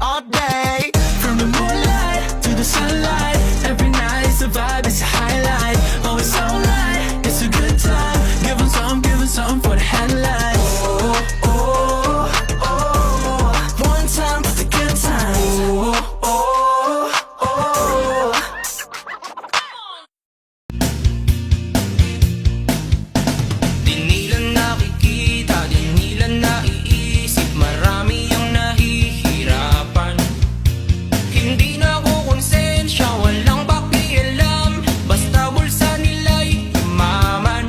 all day. From the moonlight to the sunlight, every night it's a vibe, it's a highlight. Oh, it's alright, it's a good time. Give 'em some for the headlights. Oh, oh, oh, one time for the good times. Oh, oh, oh. Di nila nakikita, di nila naiisip, marami ang nahihirapan. Hindi na ako konsensya, walang pakialam, basta bulsa nila'y umaman.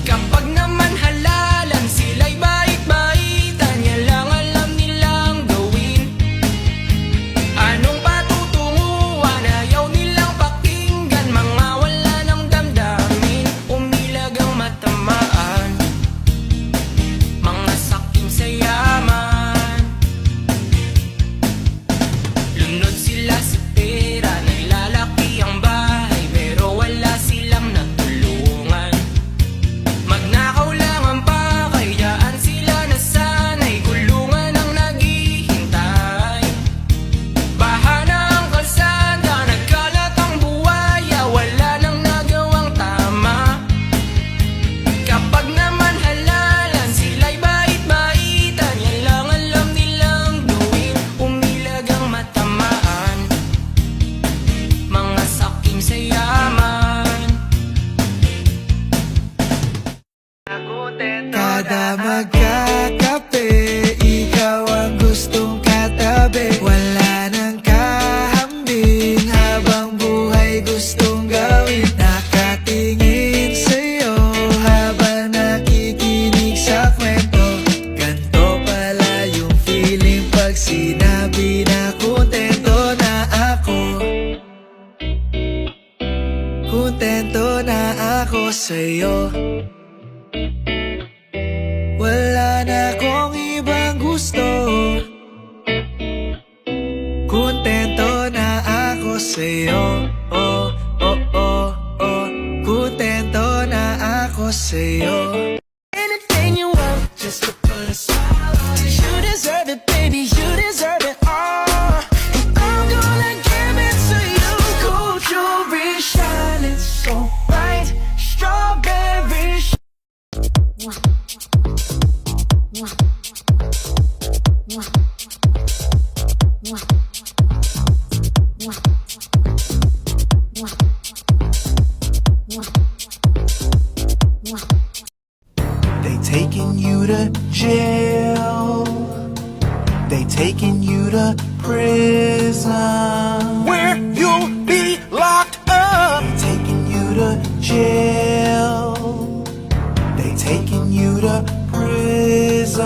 Kapag naman halalan, sila'y bait-baitan, yan lang alam nilang gawin. Anong patutunguhan, ayaw nilang pakinggan, mga wala ng damdamin, umilag ang matamaan, mga sakim sa yaman. Lunod sila sa pera, naglalaki ang bahay, pero wala silang natulungan. Magnakaw lang ang pakay, daan sila nasanay, kulungan ang naghihintay. Baha na ang kalsada, nagkalat ang buwaya, wala nang nagawang tama. Kapag naman halalan, sila'y bait-baitan, yan lang alam nilang gawin, umilag ang matamaan, mga sakim sa yaman. Kada magkakape, ikaw ang gustong katabi. Wala nang kahambing, habang buhay gustong gawin. Nakatingin sa'yo habang nakikinig sa kwento. Ganto pala yung feeling pag sinabi na kontento na ako. Kontento na ako sa'yo. Wala na akong ibang gusto. Kontento na ako sa'yo. Oh, oh, oh, oh. Kontento na ako sa'yo. Anything you want, just to put a smile on it. You deserve it, baby, you deserve it all. And I'm gonna give it to you. Gold jewelry shining so bright, strawberry. They taking you to jail. They taking you to prison, where you'll be locked up. They taking you to jail. They taking you to prison,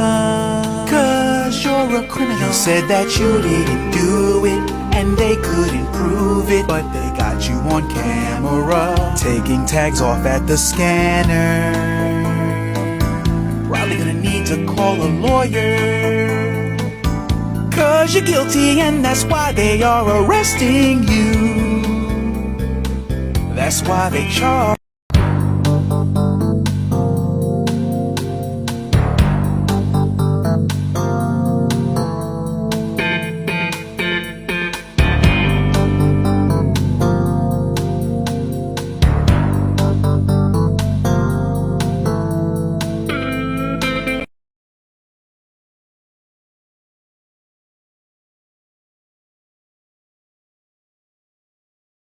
'cause you're a criminal. You said that you didn't do it, and they couldn't prove it, but they got you on camera, taking tags off at the scanner. Probably gonna need to call a lawyer, 'cause you're guilty and that's why they are arresting you. That's why they charge